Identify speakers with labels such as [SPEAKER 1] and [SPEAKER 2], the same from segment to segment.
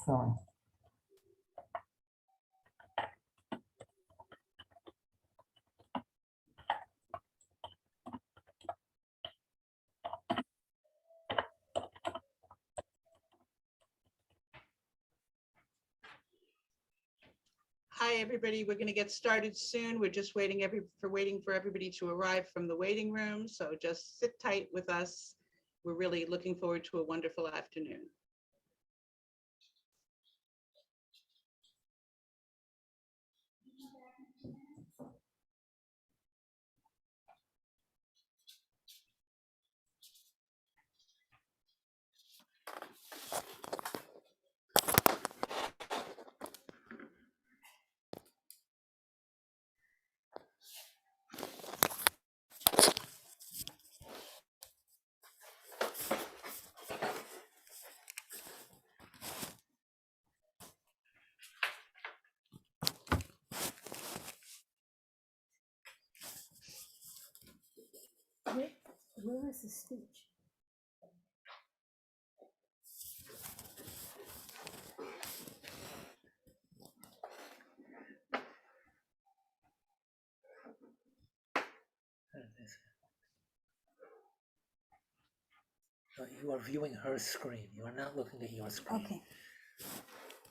[SPEAKER 1] Sorry.
[SPEAKER 2] Hi, everybody. We're going to get started soon. We're just waiting for everybody to arrive from the waiting room. So just sit tight with us. We're really looking forward to a wonderful afternoon.
[SPEAKER 1] Where is the speech?
[SPEAKER 3] You are viewing her screen. You are not looking at your screen.
[SPEAKER 1] Okay.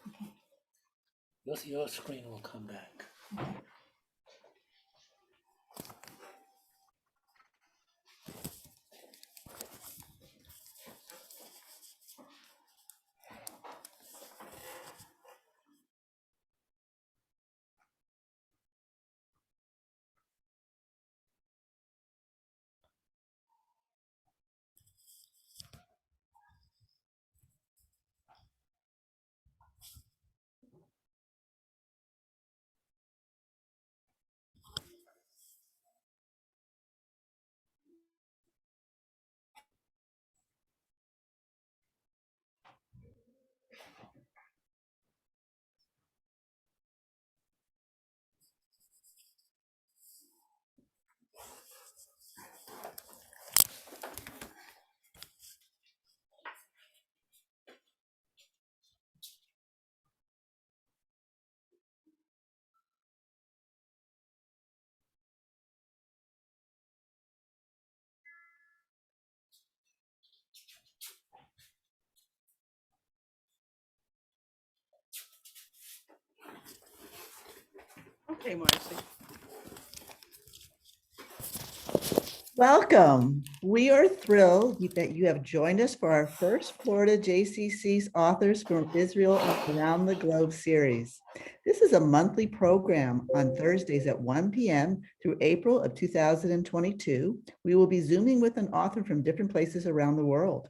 [SPEAKER 1] Okay.
[SPEAKER 3] Your screen will come back.
[SPEAKER 1] Okay.
[SPEAKER 2] Okay, Marcy.
[SPEAKER 1] Welcome. We are thrilled that you have joined us for our first Florida JCC's Authors from Israel and Around the Globe series. This is a monthly program on Thursdays at 1 p.m. through April of 2022. We will be Zooming with an author from different places around the world.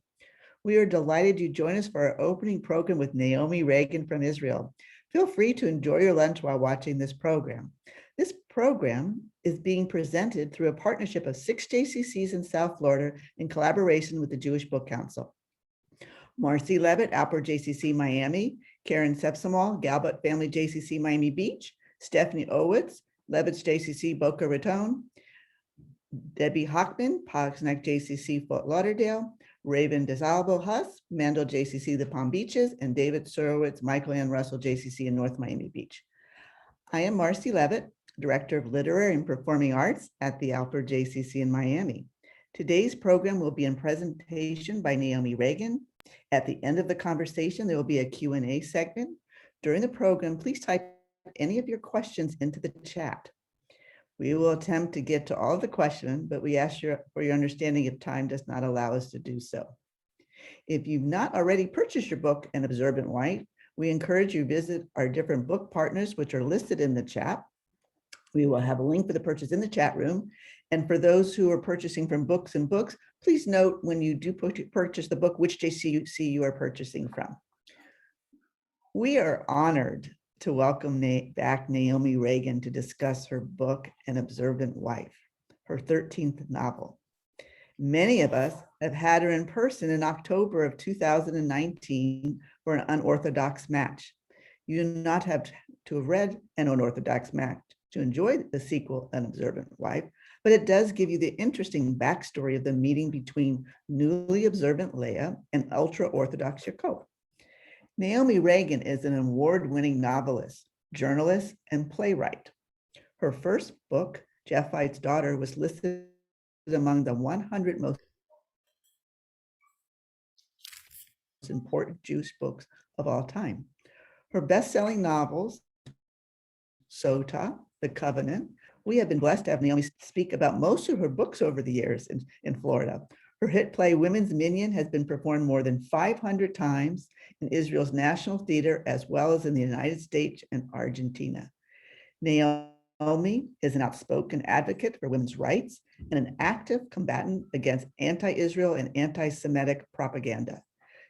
[SPEAKER 1] We are delighted you join us for our opening program with Naomi Ragen from Israel. Feel free to enjoy your lunch while watching this program. This program is being presented through a partnership of 6 JCCs in South Florida in collaboration with the Jewish Book Council. Marcy Levitt, Alpert JCC Miami, Karen Sepsimal, Galbut Family JCC Miami Beach, Stephanie Owitz, Levitt's JCC Boca Raton, Debbie Hockman, Pogsnack JCC Fort Lauderdale, Raven DeSalvo Huss, Mandel JCC The Palm Beaches, and David Surowitz, Michael Ann Russell JCC in North Miami Beach. I am Marcy Levitt, Director of Literary and Performing Arts at the Alpert JCC in Miami. Today's program will be in presentation by Naomi Ragen. At the end of the conversation, there will be a Q&A segment. During the program, please type any of your questions into the chat. We will attempt to get to all of the questions, but we ask for your understanding if time does not allow us to do so. If you've not already purchased your book, An Observant Wife, we encourage you to visit our different book partners, which are listed in the chat. We will have a link for the purchase in the chat room. And for those who are purchasing from Books and Books, please note when you do purchase the book, which JCC you are purchasing from. We are honored to welcome back Naomi Ragen to discuss her book, An Observant Wife, her 13th novel. Many of us have had her in person in October of 2019 for an unorthodox match. You do not have to have read An Unorthodox Match to enjoy the sequel, An Observant Wife, but it does give you the interesting backstory of the meeting between newly observant Leah and ultra-Orthodox Yaakov. Naomi Ragen is an award-winning novelist, journalist, and playwright. Her first book, Japhite's Daughter, was listed among the 100 most important Jewish books of all time. Her best-selling novels, Sota, The Covenant. We have been blessed to have Naomi speak about most of her books over the years in Florida. Her hit play, Women's Minion, has been performed more than 500 times in Israel's National Theater, as well as in the United States and Argentina. Naomi is an outspoken advocate for women's rights and an active combatant against anti-Israel and anti-Semitic propaganda.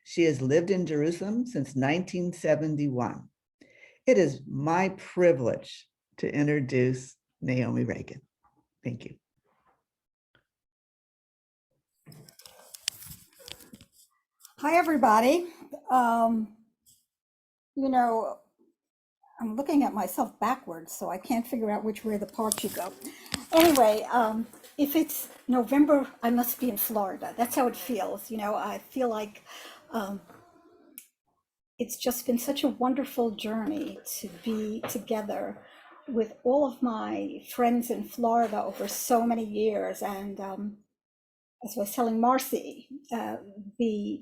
[SPEAKER 1] She has lived in Jerusalem since 1971. It is my privilege to introduce Naomi Ragen. Thank you.
[SPEAKER 4] Hi, everybody. You know, I'm looking at myself backwards, so I can't figure out which way the park should go. Anyway, if it's November, I must be in Florida. That's how it feels. You know, I feel like it's just been such a wonderful journey to be together with all of my friends in Florida over so many years. And as I was telling Marcy, the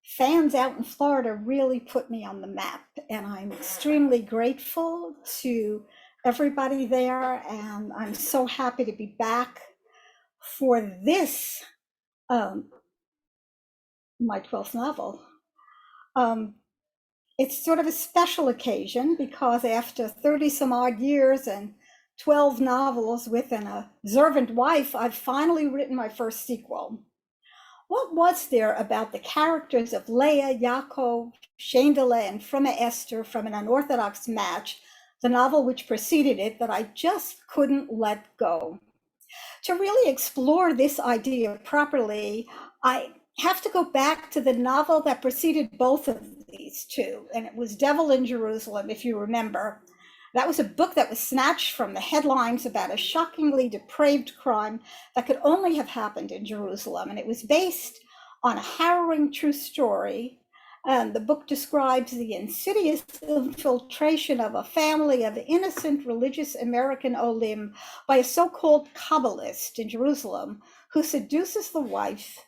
[SPEAKER 4] fans out in Florida really put me on the map, and I'm extremely grateful to everybody there, and I'm so happy to be back for this, my 12th novel. It's sort of a special occasion because after 30 some odd years and 12 novels with an observant wife, I've finally written my first sequel. What was there about the characters of Leah, Yaakov, Shendela, and Fruma Esther from an unorthodox match, the novel which preceded it, that I just couldn't let go? To really explore this idea properly, I have to go back to the novel that preceded both of these two, and it was Devil in Jerusalem, if you remember. That was a book that was snatched from the headlines about a shockingly depraved crime that could only have happened in Jerusalem. And it was based on a harrowing true story. And the book describes the insidious infiltration of a family of innocent religious American Olim by a so-called Kabbalist in Jerusalem who seduces the wife,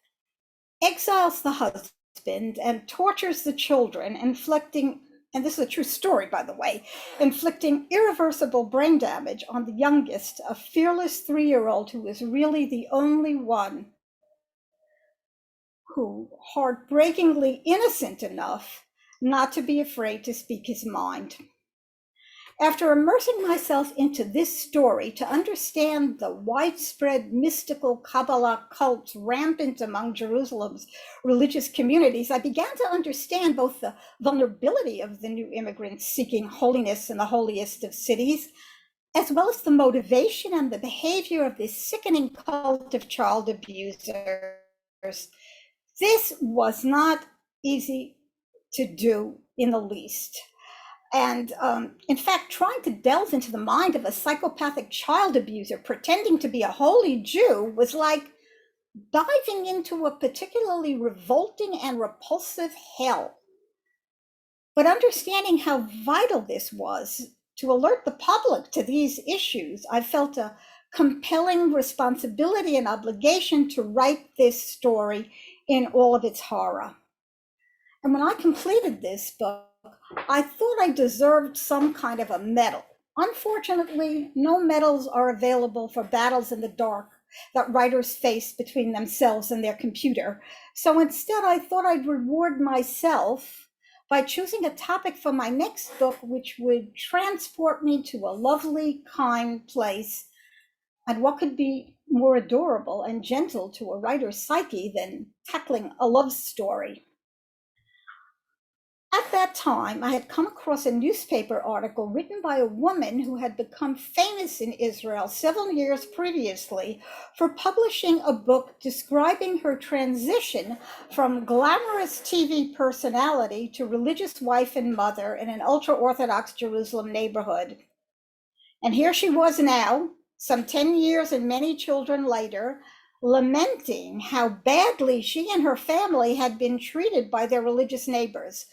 [SPEAKER 4] exiles the husband, and tortures the children, inflicting, and this is a true story, by the way, inflicting irreversible brain damage on the youngest, a fearless 3-year-old who is really the only one who heartbreakingly innocent enough not to be afraid to speak his mind. After immersing myself into this story to understand the widespread mystical Kabbalah cults rampant among Jerusalem's religious communities, I began to understand both the vulnerability of the new immigrants seeking holiness in the holiest of cities, as well as the motivation and the behavior of this sickening cult of child abusers. This was not easy to do in the least. And in fact, trying to delve into the mind of a psychopathic child abuser pretending to be a holy Jew was like diving into a particularly revolting and repulsive hell. But understanding how vital this was to alert the public to these issues, I felt a compelling responsibility and obligation to write this story in all of its horror. And when I completed this book, I thought I deserved some kind of a medal. Unfortunately, no medals are available for battles in the dark that writers face between themselves and their computer. So instead, I thought I'd reward myself by choosing a topic for my next book, which would transport me to a lovely, kind place. And what could be more adorable and gentle to a writer's psyche than tackling a love story? At that time, I had come across a newspaper article written by a woman who had become famous in Israel several years previously for publishing a book describing her transition from glamorous TV personality to religious wife and mother in an ultra-Orthodox Jerusalem neighborhood. And here she was now, some 10 years and many children later, lamenting how badly she and her family had been treated by their religious neighbors,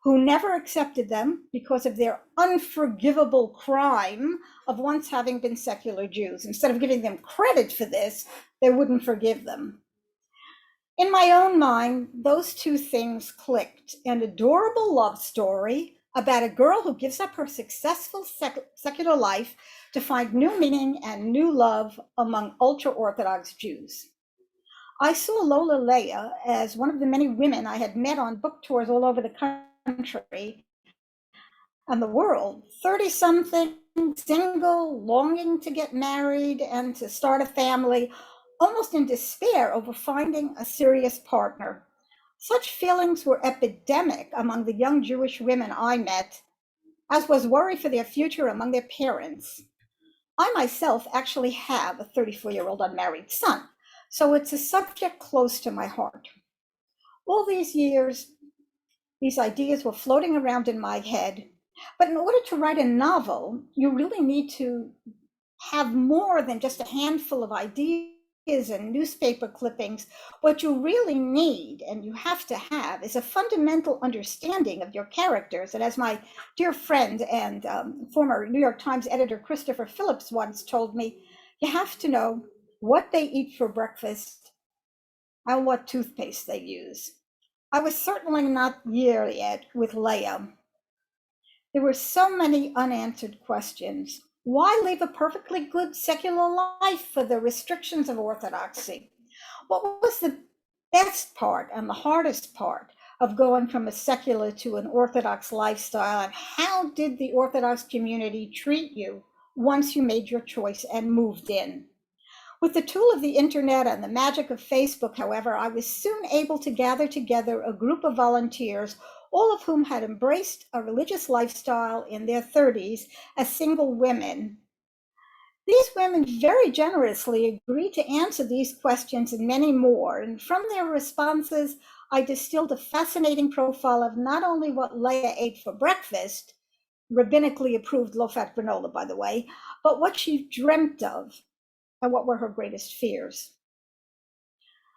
[SPEAKER 4] who never accepted them because of their unforgivable crime of once having been secular Jews. Instead of giving them credit for this, they wouldn't forgive them. In my own mind, those two things clicked. An adorable love story about a girl who gives up her successful secular life to find new meaning and new love among ultra-Orthodox Jews. I saw Lola Leah as one of the many women I had met on book tours all over the country and the world, 30-something, single, longing to get married and to start a family, almost in despair over finding a serious partner. Such feelings were epidemic among the young Jewish women I met, as was worry for their future among their parents. I myself actually have a 34-year-old unmarried son, so it's a subject close to my heart. All these years, these ideas were floating around in my head, but in order to write a novel, you really need to have more than just a handful of ideas and newspaper clippings. What you really need, and you have to have, is a fundamental understanding of your characters. And as my dear friend and former New York Times editor Christopher Phillips once told me, you have to know what they eat for breakfast and what toothpaste they use. I was certainly not there yet with Leah. There were so many unanswered questions. Why leave a perfectly good secular life for the restrictions of orthodoxy? What was the best part and the hardest part of going from a secular to an Orthodox lifestyle? And how did the Orthodox community treat you once you made your choice and moved in? With the tool of the internet and the magic of Facebook, however, I was soon able to gather together a group of volunteers, all of whom had embraced a religious lifestyle in their 30s as single women. These women very generously agreed to answer these questions and many more. And from their responses, I distilled a fascinating profile of not only what Leah ate for breakfast, rabbinically approved low-fat granola, by the way, but what she dreamt of and what were her greatest fears.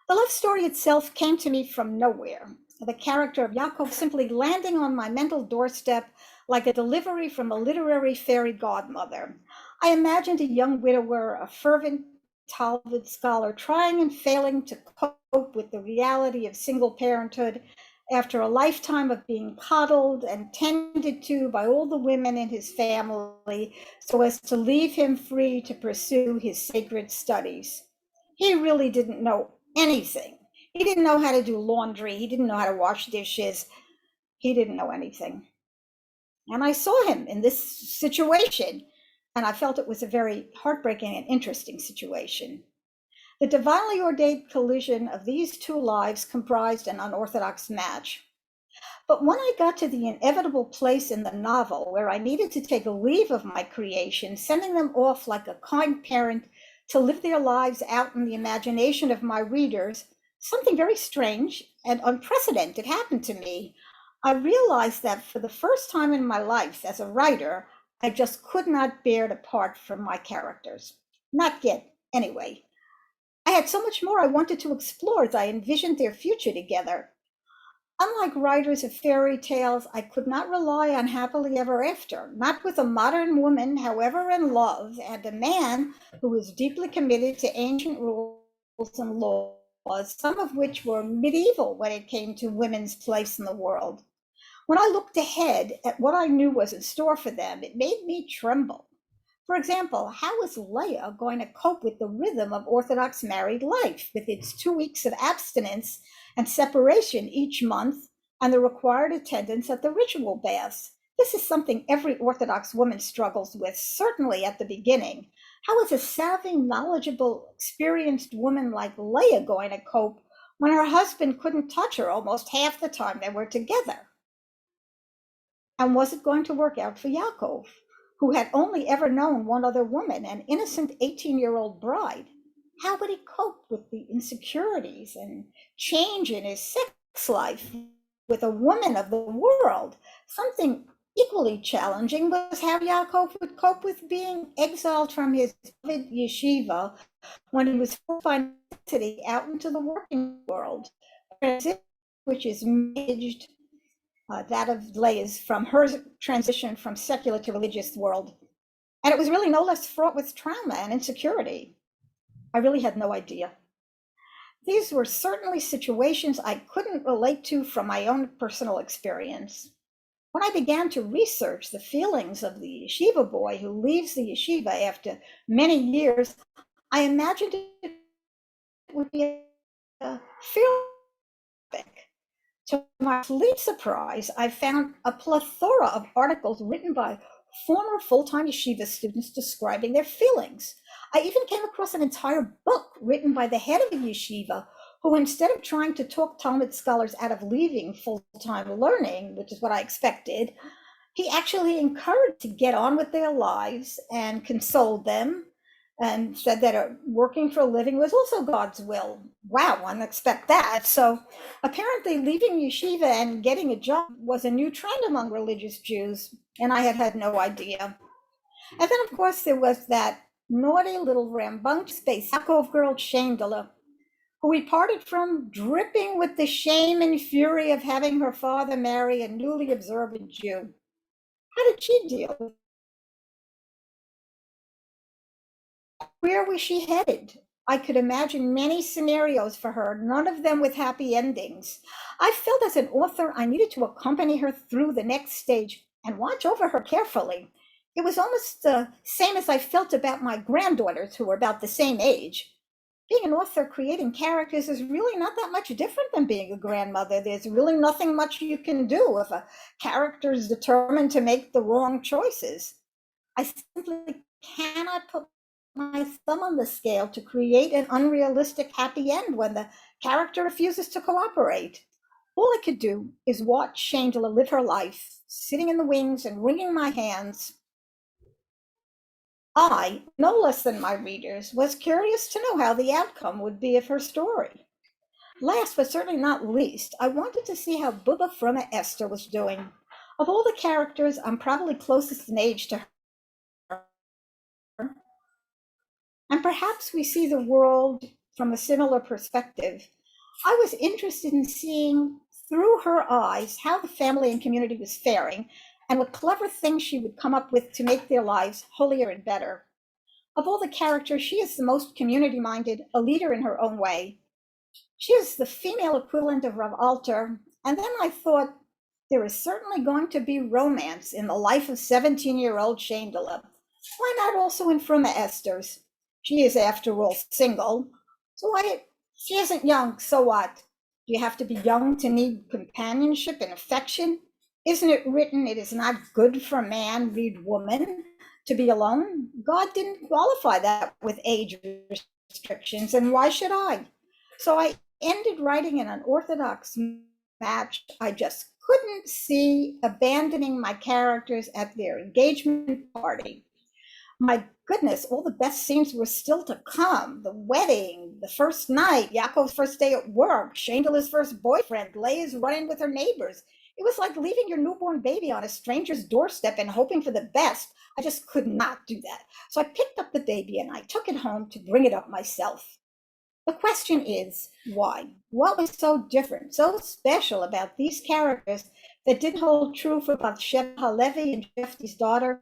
[SPEAKER 4] The love story itself came to me from nowhere. The character of Yaakov simply landing on my mental doorstep like a delivery from a literary fairy godmother. I imagined a young widower, a fervent Talmud scholar, trying and failing to cope with the reality of single parenthood after a lifetime of being coddled and tended to by all the women in his family so as to leave him free to pursue his sacred studies. He really didn't know anything. He didn't know how to do laundry. He didn't know how to wash dishes. He didn't know anything. And I saw him in this situation, and I felt it was a very heartbreaking and interesting situation. The divinely ordained collision of these two lives comprised an unorthodox match. But when I got to the inevitable place in the novel where I needed to take a leave of my creation, sending them off like a kind parent to live their lives out in the imagination of my readers, something very strange and unprecedented happened to me. I realized that for the first time in my life as a writer, I just could not bear to part from my characters. Not yet, anyway. I had so much more I wanted to explore as I envisioned their future together. Unlike writers of fairy tales, I could not rely on happily ever after, not with a modern woman, however in love, and a man who was deeply committed to ancient rules and laws, some of which were medieval when it came to women's place in the world. When I looked ahead at what I knew was in store for them, it made me tremble. For example, how was Leah going to cope with the rhythm of Orthodox married life, with its 2 weeks of abstinence and separation each month, and the required attendance at the ritual baths? This is something every Orthodox woman struggles with, certainly at the beginning. How is a savvy, knowledgeable, experienced woman like Leah going to cope when her husband couldn't touch her almost half the time they were together? And was it going to work out for Yaakov, who had only ever known one other woman, an innocent 18-year-old bride? How would he cope with the insecurities and change in his sex life with a woman of the world, something Equally challenging was how Yaakov would cope with being exiled from his beloved yeshiva when he was forced by necessity out into the working world, which is managed that of Leah's from her transition from secular to religious world. And it was really no less fraught with trauma and insecurity. I really had no idea. These were certainly situations I couldn't relate to from my own personal experience. When I began to research the feelings of the yeshiva boy who leaves the yeshiva after many years, I imagined it would be a fear. To my complete surprise, I found a plethora of articles written by former full-time yeshiva students describing their feelings. I even came across an entire book written by the head of a yeshiva who, instead of trying to talk Talmud scholars out of leaving full-time learning, which is what I expected, he actually encouraged to get on with their lives and consoled them, and said that working for a living was also God's will. Wow, I didn't expect that. So apparently leaving yeshiva and getting a job was a new trend among religious Jews, and I had had no idea. And then, of course, there was that naughty little rambunctious Yaakov girl, Shandala, who we parted from dripping with the shame and fury of having her father marry a newly observant Jew. How did she deal with it? Where was she headed? I could imagine many scenarios for her, none of them with happy endings. I felt as an author I needed to accompany her through the next stage and watch over her carefully. It was almost the same as I felt about my granddaughters, who were about the same age. Being an author creating characters is really not that much different than being a grandmother. There's really nothing much you can do if a character is determined to make the wrong choices. I simply cannot put my thumb on the scale to create an unrealistic happy end when the character refuses to cooperate. All I could do is watch Shangela live her life, sitting in the wings and wringing my hands. I, no less than my readers, was curious to know how the outcome would be of her story. Last but certainly not least, I wanted to see how Bubba Frumma Esther was doing. Of all the characters, I'm probably closest in age to her, and perhaps we see the world from a similar perspective. I was interested in seeing through her eyes how the family and community was faring and what clever things she would come up with to make their lives holier and better. Of all the characters, she is the most community minded, a leader in her own way. She is the female equivalent of Rav Alter. And then I thought, there is certainly going to be romance in the life of 17-year-old Shandala. Why not also in Fruma Esther's? She is, after all, single. So she isn't young, so what? Do you have to be young to need companionship and affection? Isn't it written, it is not good for man, read woman, to be alone? God didn't qualify that with age restrictions, and why should I? So I ended writing in an orthodox match. I just couldn't see abandoning my characters at their engagement party. My goodness, all the best scenes were still to come. The wedding, the first night, Yaakov's first day at work, Shandela's first boyfriend, Leah's running with her neighbors. It was like leaving your newborn baby on a stranger's doorstep and hoping for the best. I just could not do that. So I picked up the baby and I took it home to bring it up myself. The question is, why? What was so different, so special about these characters that didn't hold true for Bathsheba Halevi and Jeffrey's daughter,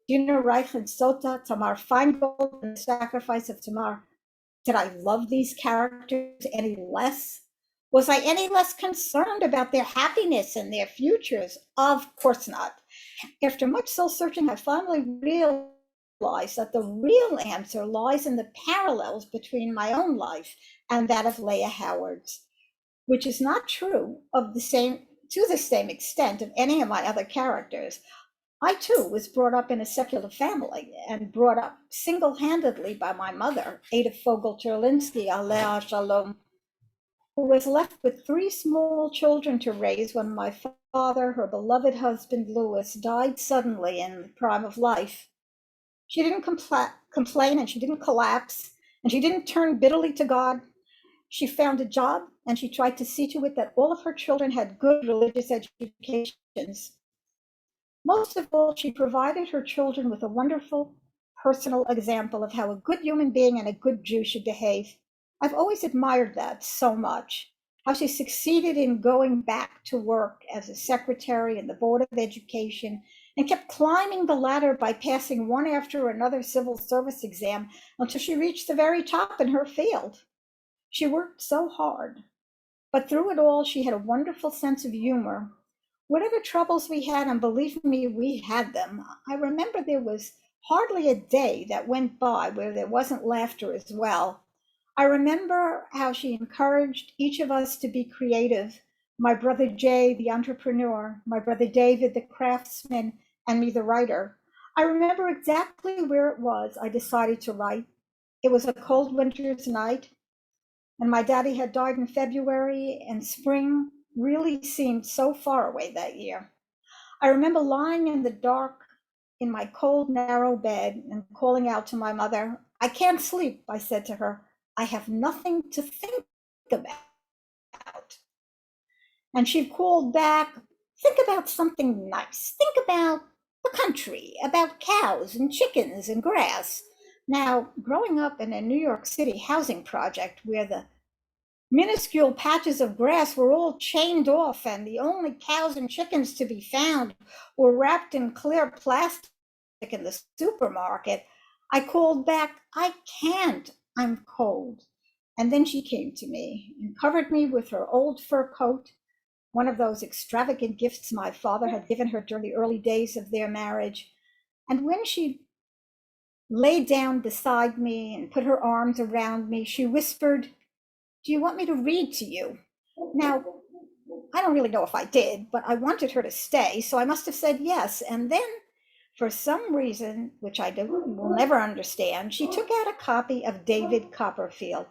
[SPEAKER 4] Dina Reich and Sota, Tamar Feingold, and the sacrifice of Tamar? Did I love these characters any less? Was I any less concerned about their happiness and their futures? Of course not. After much soul searching, I finally realized that the real answer lies in the parallels between my own life and that of Leah Howard's, which is not true to the same extent of any of my other characters. I too was brought up in a secular family and brought up single-handedly by my mother, Ada Fogel-Terlinsky, Alea Shalom, who was left with 3 small children to raise when my father, her beloved husband Louis, died suddenly in the prime of life. She didn't complain, and she didn't collapse, and she didn't turn bitterly to God. She found a job, and she tried to see to it that all of her children had good religious educations. Most of all, she provided her children with a wonderful personal example of how a good human being and a good Jew should behave. I've always admired that so much. How she succeeded in going back to work as a secretary in the Board of Education and kept climbing the ladder by passing one after another civil service exam until she reached the very top in her field. She worked so hard, but through it all, she had a wonderful sense of humor. Whatever troubles we had, and believe me, we had them, I remember there was hardly a day that went by where there wasn't laughter as well. I remember how she encouraged each of us to be creative. My brother Jay, the entrepreneur, my brother David, the craftsman, and me, the writer. I remember exactly where it was I decided to write. It was a cold winter's night, and my daddy had died in February, and spring really seemed so far away that year. I remember lying in the dark in my cold, narrow bed and calling out to my mother. I can't sleep, I said to her. I have nothing to think about. And she called back, think about something nice. Think about the country, about cows and chickens and grass. Now, growing up in a New York City housing project where the minuscule patches of grass were all chained off, and the only cows and chickens to be found were wrapped in clear plastic in the supermarket, I called back, I can't, I'm cold. And then she came to me and covered me with her old fur coat, one of those extravagant gifts my father had given her during the early days of their marriage. And when she laid down beside me and put her arms around me, she whispered, do you want me to read to you? Now, I don't really know if I did, but I wanted her to stay, so I must have said yes. And then, for some reason, which will never understand, she took out a copy of David Copperfield.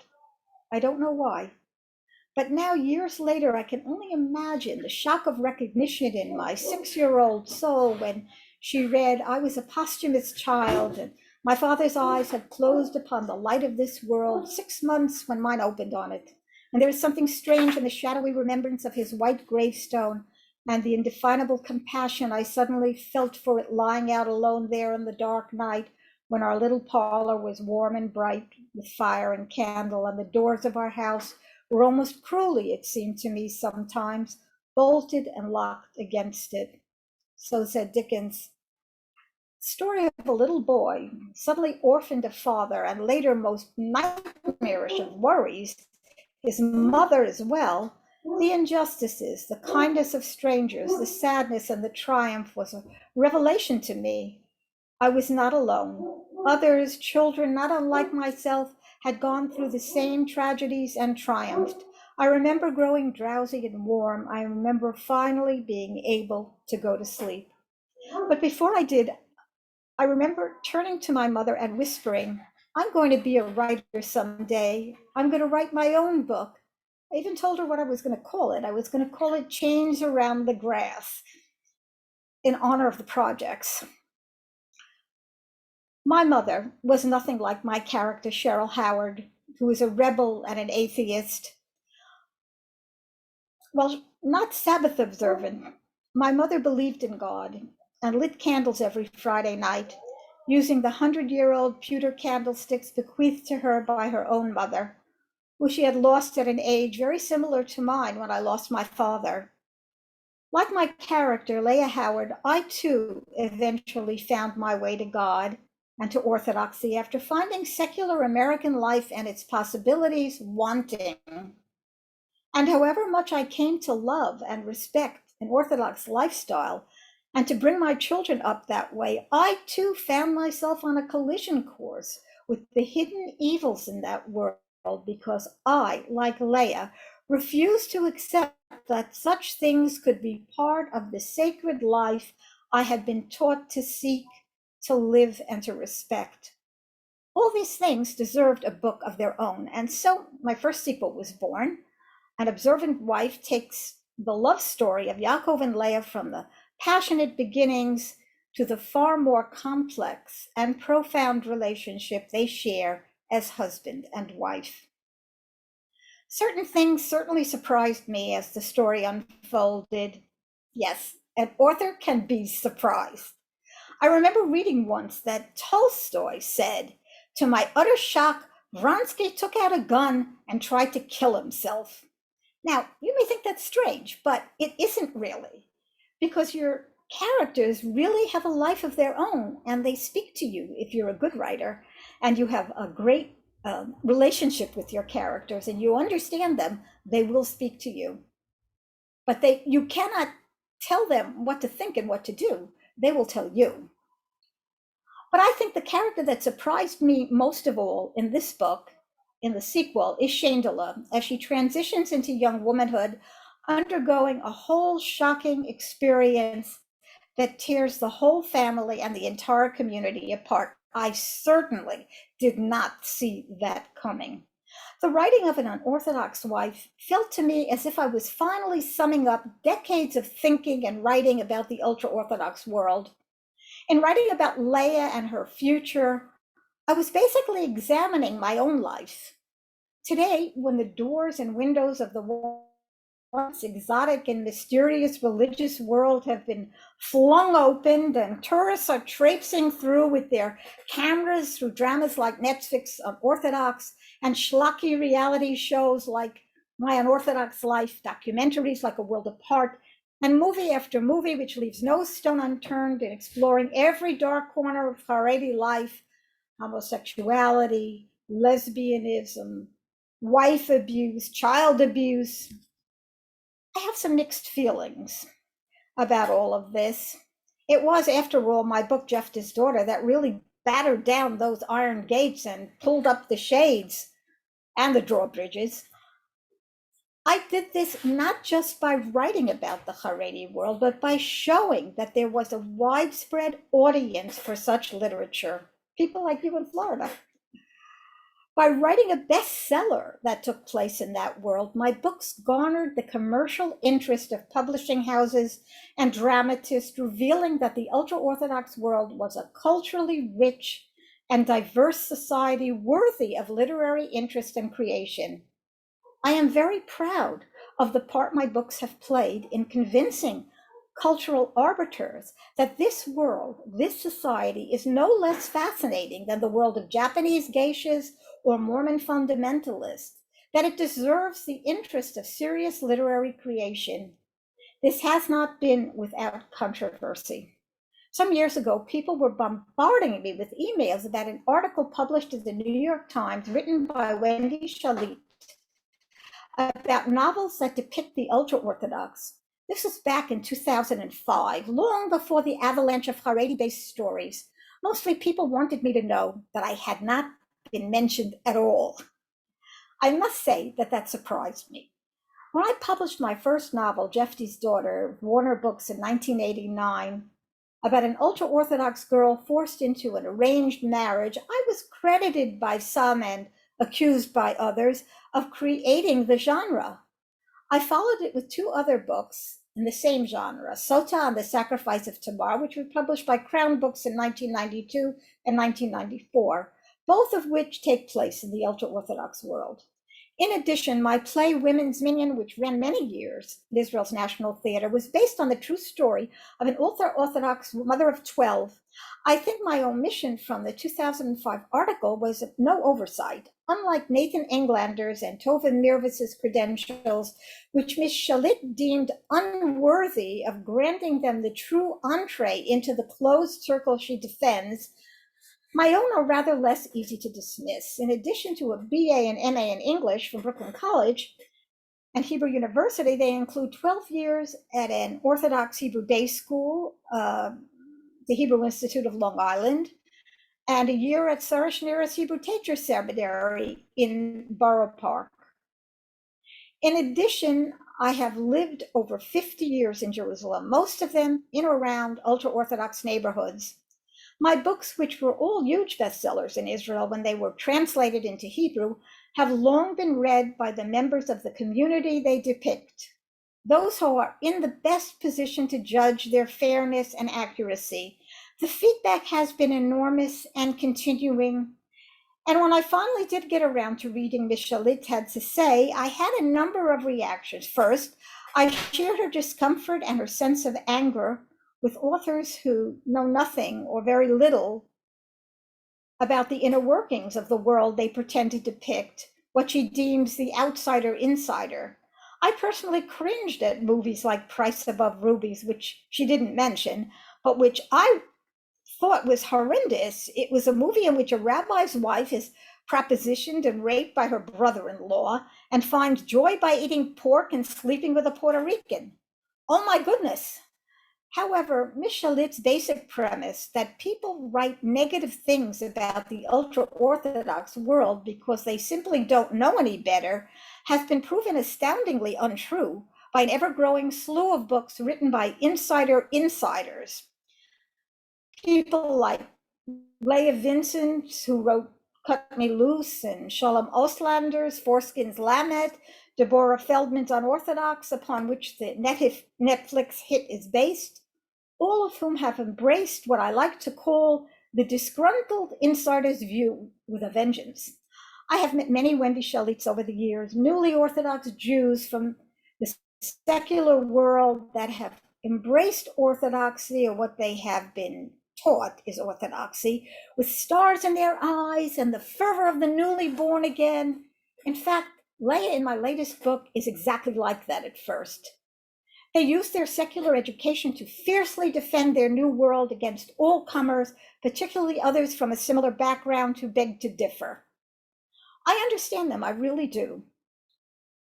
[SPEAKER 4] I don't know why. But now, years later, I can only imagine the shock of recognition in my 6-year-old soul when she read, I was a posthumous child, and my father's eyes had closed upon the light of this world 6 months when mine opened on it. And there was something strange in the shadowy remembrance of his white gravestone and the indefinable compassion I suddenly felt for it lying out alone there in the dark night when our little parlor was warm and bright with fire and candle, and the doors of our house were almost cruelly, it seemed to me sometimes, bolted and locked against it. So said Dickens. Story of a little boy suddenly orphaned a father, and later most nightmarish of worries, his mother as well. The injustices, the kindness of strangers, the sadness and the triumph was a revelation to me. I was not alone. Others, children not unlike myself, had gone through the same tragedies and triumphed. I remember growing drowsy and warm. I remember finally being able to go to sleep. But before I did, I remember turning to my mother and whispering, I'm going to be a writer someday. I'm going to write my own book. I even told her what I was going to call it. I was going to call it Chains Around the Grass in honor of the projects. My mother was nothing like my character, Cheryl Howard, who was a rebel and an atheist. Well, not Sabbath observant. My mother believed in God and lit candles every Friday night, using the 100-year-old pewter candlesticks bequeathed to her by her own mother, who she had lost at an age very similar to mine when I lost my father. Like my character, Leah Howard, I too eventually found my way to God and to orthodoxy after finding secular American life and its possibilities wanting. And however much I came to love and respect an Orthodox lifestyle and to bring my children up that way, I too found myself on a collision course with the hidden evils in that world because I, like Leah, refused to accept that such things could be part of the sacred life I had been taught to seek, to live, and to respect. All these things deserved a book of their own, and so my first sequel was born. An observant wife takes the love story of Yaakov and Leah from the passionate beginnings to the far more complex and profound relationship they share as husband and wife. Certain things certainly surprised me as the story unfolded. Yes, an author can be surprised. I remember reading once that Tolstoy said, "To my utter shock, Vronsky took out a gun and tried to kill himself." Now, you may think that's strange, but it isn't really, because your characters really have a life of their own and they speak to you if you're a good writer and you have a great relationship with your characters and you understand them, they will speak to you. But you cannot tell them what to think and what to do. They will tell you. But I think the character that surprised me most of all in this book, in the sequel, is Shandala, as she transitions into young womanhood, undergoing a whole shocking experience that tears the whole family and the entire community apart. I certainly did not see that coming. The writing of an unorthodox wife felt to me as if I was finally summing up decades of thinking and writing about the ultra-Orthodox world. In writing about Leah and her future, I was basically examining my own life. Today, when the doors and windows of the once exotic and mysterious religious world have been flung open and tourists are traipsing through with their cameras through dramas like Netflix Unorthodox and schlocky reality shows like My Unorthodox Life, documentaries like A World Apart, and movie after movie which leaves no stone unturned in exploring every dark corner of Haredi life, homosexuality, lesbianism, wife abuse, child abuse. I have some mixed feelings about all of this. It was, after all, my book, Jephthah's Daughter, that really battered down those iron gates and pulled up the shades and the drawbridges. I did this not just by writing about the Haredi world, but by showing that there was a widespread audience for such literature, people like you in Florida. By writing a bestseller that took place in that world, my books garnered the commercial interest of publishing houses and dramatists, revealing that the ultra-Orthodox world was a culturally rich and diverse society worthy of literary interest and creation. I am very proud of the part my books have played in convincing cultural arbiters that this world, this society, is no less fascinating than the world of Japanese geishas or Mormon fundamentalists, that it deserves the interest of serious literary creation. This has not been without controversy. Some years ago, people were bombarding me with emails about an article published in the New York Times written by Wendy Shalit about novels that depict the ultra-Orthodox. This was back in 2005, long before the avalanche of Haredi-based stories. Mostly people wanted me to know that I had not been mentioned at all. I must say that surprised me. When I published my first novel, Jephthah's Daughter, Warner Books in 1989, about an ultra-Orthodox girl forced into an arranged marriage, I was credited by some and accused by others of creating the genre. I followed it with two other books in the same genre, Sota and the Sacrifice of Tamar, which were published by Crown Books in 1992 and 1994, both of which take place in the ultra-Orthodox world. In addition, my play Women's Minion, which ran many years at Israel's National Theater, was based on the true story of an ultra-Orthodox mother of 12. I think my omission from the 2005 article was no oversight. Unlike Nathan Englander's and Tova Mirvitz's credentials, which Ms. Shalit deemed unworthy of granting them the true entree into the closed circle she defends, my own are rather less easy to dismiss. In addition to a BA and MA in English from Brooklyn College and Hebrew University, they include 12 years at an Orthodox Hebrew day school, the Hebrew Institute of Long Island, and a year at Sarah Schneer's Hebrew Teacher Seminary in Borough Park. In addition, I have lived over 50 years in Jerusalem, most of them in or around ultra-Orthodox neighborhoods. My books, which were all huge bestsellers in Israel when they were translated into Hebrew, have long been read by the members of the community they depict, those who are in the best position to judge their fairness and accuracy. The feedback has been enormous and continuing. And when I finally did get around to reading Ms. Shalit had to say, I had a number of reactions. First, I shared her discomfort and her sense of anger with authors who know nothing or very little about the inner workings of the world they pretend to depict, what she deems the outsider insider. I personally cringed at movies like Price Above Rubies, which she didn't mention, but which I thought was horrendous. It was a movie in which a rabbi's wife is propositioned and raped by her brother-in-law and finds joy by eating pork and sleeping with a Puerto Rican. Oh my goodness. However, Miss Shalit's basic premise that people write negative things about the ultra-Orthodox world because they simply don't know any better has been proven astoundingly untrue by an ever-growing slew of books written by insiders. People like Leah Vincent, who wrote Cut Me Loose, and Shalom Ostlander's Foreskin's Lamet, Deborah Feldman's Unorthodox, upon which the Netflix hit is based, all of whom have embraced what I like to call the disgruntled insider's view with a vengeance. I have met many Wendy Shalits over the years, newly Orthodox Jews from the secular world that have embraced Orthodoxy, or what they have been taught is Orthodoxy, with stars in their eyes and the fervor of the newly born again. In fact, Leah in my latest book is exactly like that at first. They use their secular education to fiercely defend their new world against all comers, particularly others from a similar background who beg to differ. I understand them, I really do.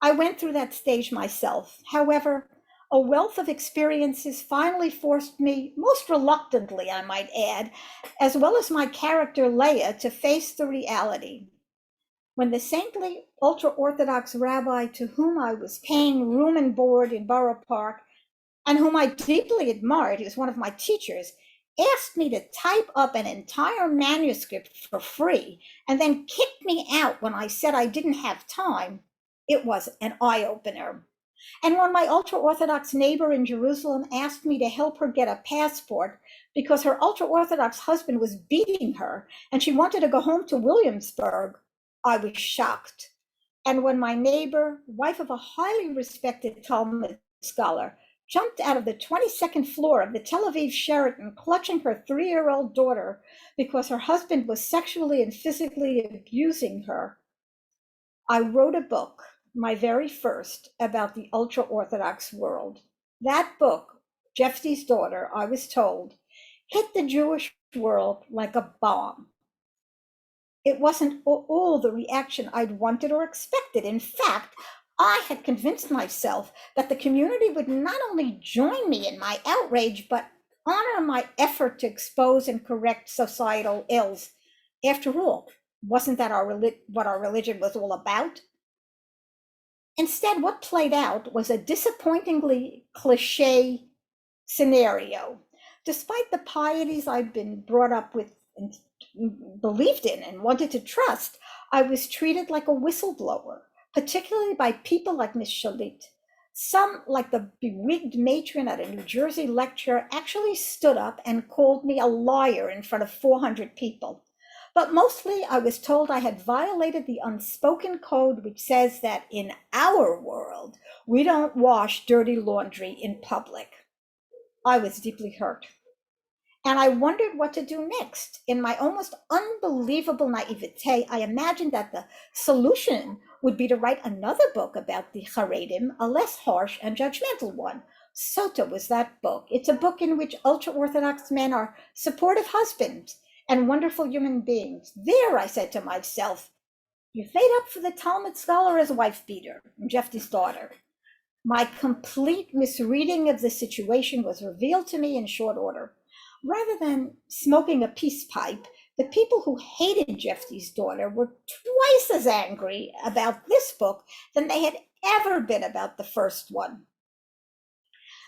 [SPEAKER 4] I went through that stage myself. However, a wealth of experiences finally forced me, most reluctantly, I might add, as well as my character Leah, to face the reality. When the saintly ultra-Orthodox rabbi to whom I was paying room and board in Borough Park, and whom I deeply admired, he was one of my teachers, asked me to type up an entire manuscript for free and then kicked me out when I said I didn't have time, it was an eye-opener. And when my ultra-Orthodox neighbor in Jerusalem asked me to help her get a passport because her ultra-Orthodox husband was beating her and she wanted to go home to Williamsburg, I was shocked. And when my neighbor, wife of a highly respected Talmud scholar, jumped out of the 22nd floor of the Tel Aviv Sheraton, clutching her 3-year-old daughter because her husband was sexually and physically abusing her, I wrote a book, my very first, about the ultra-Orthodox world. That book, Jeffy's Daughter, I was told, hit the Jewish world like a bomb. It wasn't all the reaction I'd wanted or expected. In fact, I had convinced myself that the community would not only join me in my outrage, but honor my effort to expose and correct societal ills. After all, wasn't that what our religion was all about? Instead, what played out was a disappointingly cliche scenario. Despite the pieties I'd been brought up with and believed in and wanted to trust, I was treated like a whistleblower, particularly by people like Miss Shalit. Some, like the bewigged matron at a New Jersey lecture, actually stood up and called me a liar in front of 400 people. But mostly I was told I had violated the unspoken code which says that in our world, we don't wash dirty laundry in public. I was deeply hurt. And I wondered what to do next. In my almost unbelievable naivete, I imagined that the solution would be to write another book about the Haredim, a less harsh and judgmental one. Sota was that book. It's a book in which ultra-Orthodox men are supportive husbands and wonderful human beings. There, I said to myself, you've made up for the Talmud scholar as wife beater, Jeffy's Daughter. My complete misreading of the situation was revealed to me in short order. Rather than smoking a peace pipe, the people who hated Jeffy's Daughter were twice as angry about this book than they had ever been about the first one.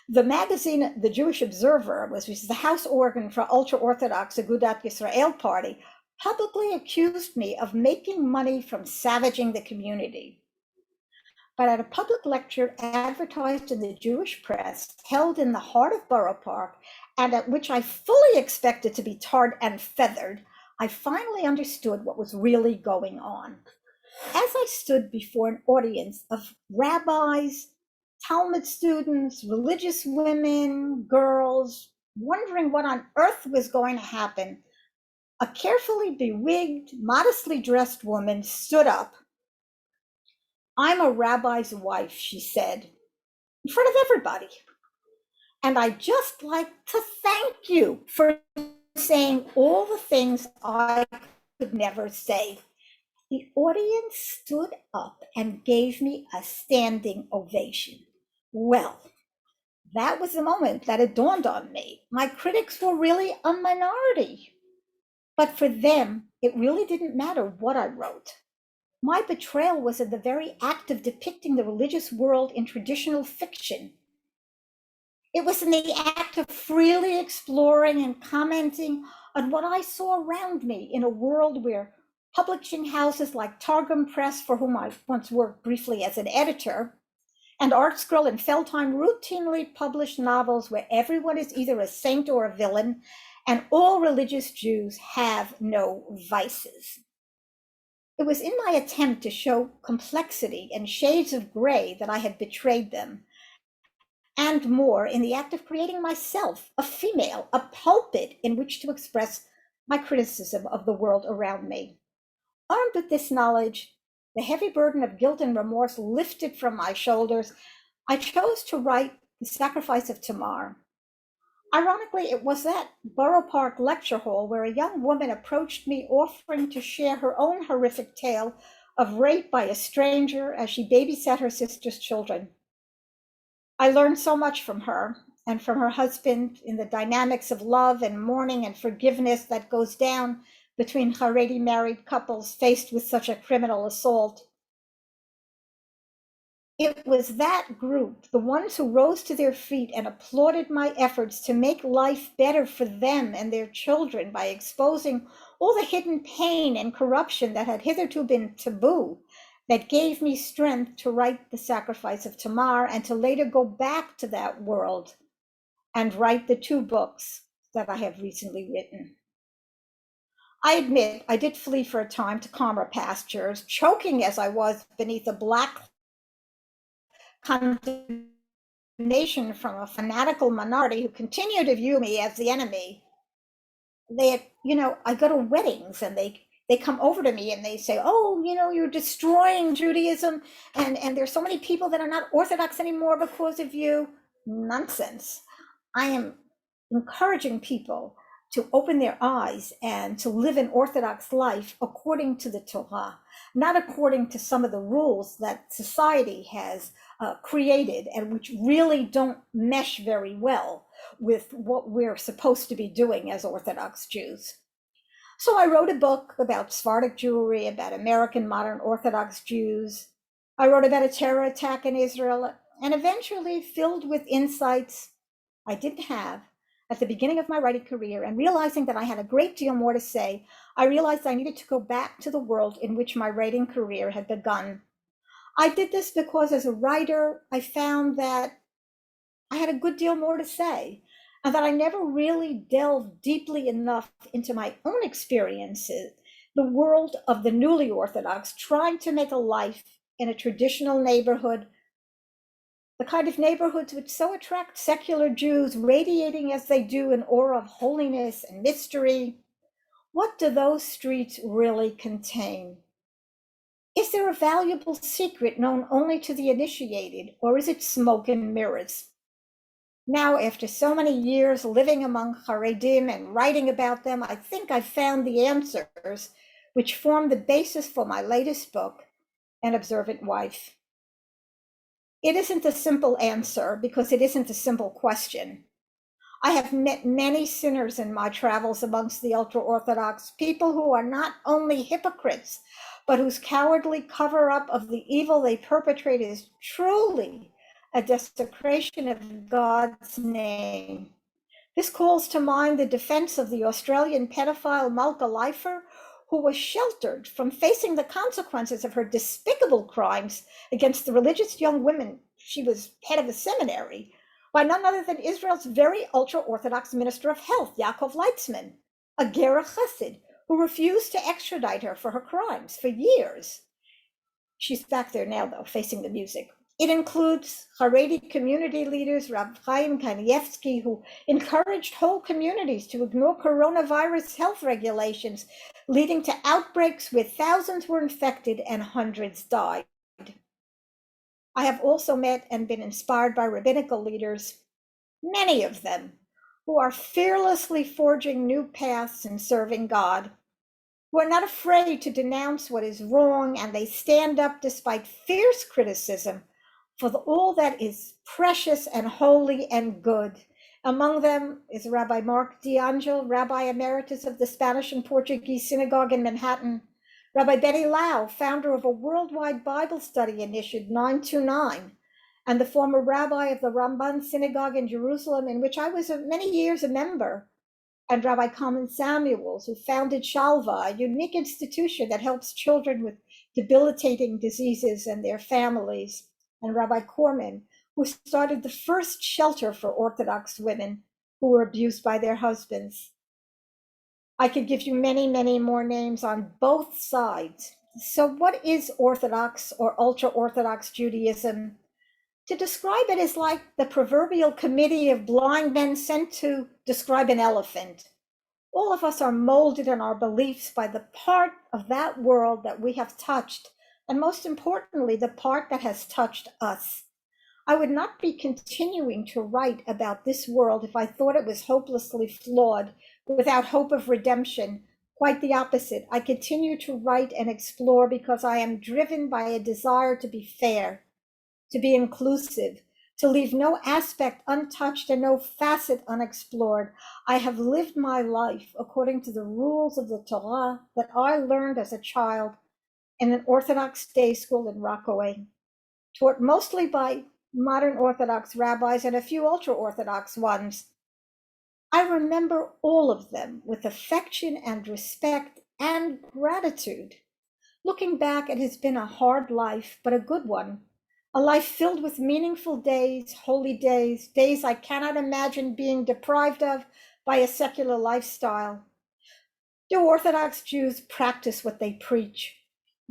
[SPEAKER 4] The magazine, The Jewish Observer, which is the house organ for ultra-Orthodox Agudat Yisrael Party, publicly accused me of making money from savaging the community. But at a public lecture advertised in the Jewish press, held in the heart of Borough Park, and at which I fully expected to be tarred and feathered, I finally understood what was really going on. As I stood before an audience of rabbis, Talmud students, religious women, girls, wondering what on earth was going to happen, a carefully bewigged, modestly dressed woman stood up. "I'm a rabbi's wife," she said, in front of everybody. "And I'd just like to thank you for saying all the things I could never say." The audience stood up and gave me a standing ovation. Well, that was the moment that it dawned on me. My critics were really a minority. But for them, it really didn't matter what I wrote. My betrayal was in the very act of depicting the religious world in traditional fiction. It was in the act of freely exploring and commenting on what I saw around me in a world where publishing houses like Targum Press, for whom I once worked briefly as an editor, and Artscroll and Feldheim routinely published novels where everyone is either a saint or a villain, and all religious Jews have no vices. It was in my attempt to show complexity and shades of gray that I had betrayed them, and more in the act of creating myself, a female, a pulpit in which to express my criticism of the world around me. Armed with this knowledge, the heavy burden of guilt and remorse lifted from my shoulders, I chose to write The Sacrifice of Tamar. Ironically, it was that Borough Park lecture hall where a young woman approached me offering to share her own horrific tale of rape by a stranger as she babysat her sister's children. I learned so much from her and from her husband in the dynamics of love and mourning and forgiveness that goes down between Haredi married couples faced with such a criminal assault. It was that group, the ones who rose to their feet and applauded my efforts to make life better for them and their children by exposing all the hidden pain and corruption that had hitherto been taboo, that gave me strength to write The Sacrifice of Tamar and to later go back to that world and write the 2 books that I have recently written. I admit I did flee for a time to calmer pastures, choking as I was beneath a black condemnation from a fanatical minority who continue to view me as the enemy. I go to weddings and they come over to me and they say, "Oh, you're destroying Judaism, and there's so many people that are not Orthodox anymore because of you." Nonsense. I am encouraging people to open their eyes and to live an Orthodox life according to the Torah, not according to some of the rules that society has created and which really don't mesh very well with what we're supposed to be doing as Orthodox Jews. So I wrote a book about Sephardic Jewry, about American modern Orthodox Jews. I wrote about a terror attack in Israel, and eventually, filled with insights I didn't have at the beginning of my writing career, and realizing that I had a great deal more to say, I realized I needed to go back to the world in which my writing career had begun. I did this because as a writer, I found that I had a good deal more to say, and that I never really delved deeply enough into my own experiences, the world of the newly Orthodox, trying to make a life in a traditional neighborhood, the kind of neighborhoods which so attract secular Jews, radiating as they do an aura of holiness and mystery. What do those streets really contain? Is there a valuable secret known only to the initiated, or is it smoke and mirrors? Now, after so many years living among Haredim and writing about them, I think I've found the answers which form the basis for my latest book, An Observant Wife. It isn't a simple answer because it isn't a simple question. I have met many sinners in my travels amongst the ultra-Orthodox, people who are not only hypocrites, but whose cowardly cover-up of the evil they perpetrate is truly a desecration of God's name. This calls to mind the defense of the Australian pedophile Malka Leifer, who was sheltered from facing the consequences of her despicable crimes against the religious young women she was head of a seminary by none other than Israel's very ultra-Orthodox Minister of Health, Yaakov Leitzman, a Gera Chassid, who refused to extradite her for her crimes for years. She's back there now, though, facing the music. It includes Haredi community leaders, Rav Chaim Kanievsky, who encouraged whole communities to ignore coronavirus health regulations, leading to outbreaks where thousands were infected and hundreds died. I have also met and been inspired by rabbinical leaders, many of them, who are fearlessly forging new paths in serving God, who are not afraid to denounce what is wrong, and they stand up despite fierce criticism for all that is precious and holy and good. Among them is Rabbi Mark D'Angel, Rabbi Emeritus of the Spanish and Portuguese Synagogue in Manhattan, Rabbi Benny Lau, founder of a worldwide Bible study initiative 929, and the former rabbi of the Ramban Synagogue in Jerusalem, in which I was many years a member, and Rabbi Carmen Samuels, who founded Shalva, a unique institution that helps children with debilitating diseases and their families, and Rabbi Corman, who started the first shelter for Orthodox women who were abused by their husbands. I could give you many, many more names on both sides. So what is Orthodox or ultra-Orthodox Judaism? To describe it is like the proverbial committee of blind men sent to describe an elephant. All of us are molded in our beliefs by the part of that world that we have touched, and most importantly, the part that has touched us. I would not be continuing to write about this world if I thought it was hopelessly flawed, without hope of redemption. Quite the opposite. I continue to write and explore because I am driven by a desire to be fair, to be inclusive, to leave no aspect untouched and no facet unexplored. I have lived my life according to the rules of the Torah that I learned as a child in an Orthodox day school in Rockaway, taught mostly by modern Orthodox rabbis and a few ultra-Orthodox ones. I remember all of them with affection and respect and gratitude. Looking back, it has been a hard life, but a good one. A life filled with meaningful days, holy days, days I cannot imagine being deprived of by a secular lifestyle. Do Orthodox Jews practice what they preach?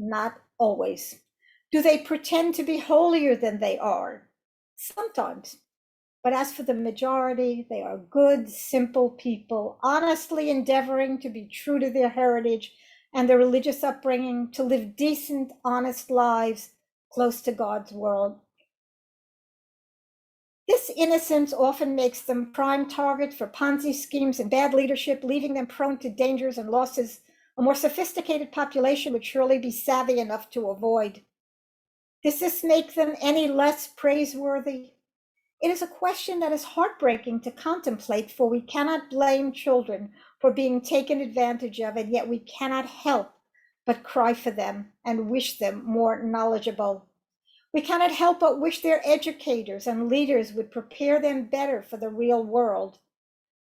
[SPEAKER 4] Not always. Do they pretend to be holier than they are? Sometimes. But as for the majority, they are good, simple people, honestly endeavoring to be true to their heritage and their religious upbringing, to live decent, honest lives close to God's world. This innocence often makes them prime target for Ponzi schemes and bad leadership, leaving them prone to dangers and losses a more sophisticated population would surely be savvy enough to avoid. Does this make them any less praiseworthy? It is a question that is heartbreaking to contemplate, for we cannot blame children for being taken advantage of, and yet we cannot help but cry for them and wish them more knowledgeable. We cannot help but wish their educators and leaders would prepare them better for the real world.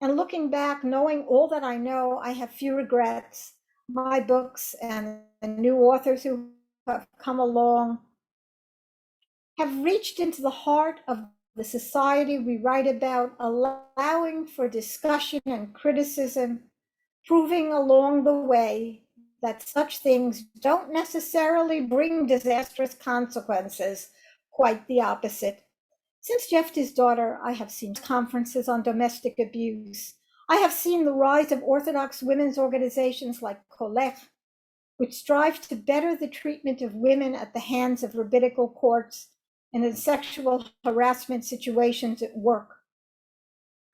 [SPEAKER 4] And looking back, knowing all that I know, I have few regrets. My books and the new authors who have come along have reached into the heart of the society we write about, allowing for discussion and criticism, proving along the way that such things don't necessarily bring disastrous consequences, quite the opposite. Since Jeff's daughter, I have seen conferences on domestic abuse. I have seen the rise of Orthodox women's organizations like Kolech, which strive to better the treatment of women at the hands of rabbinical courts and in sexual harassment situations at work.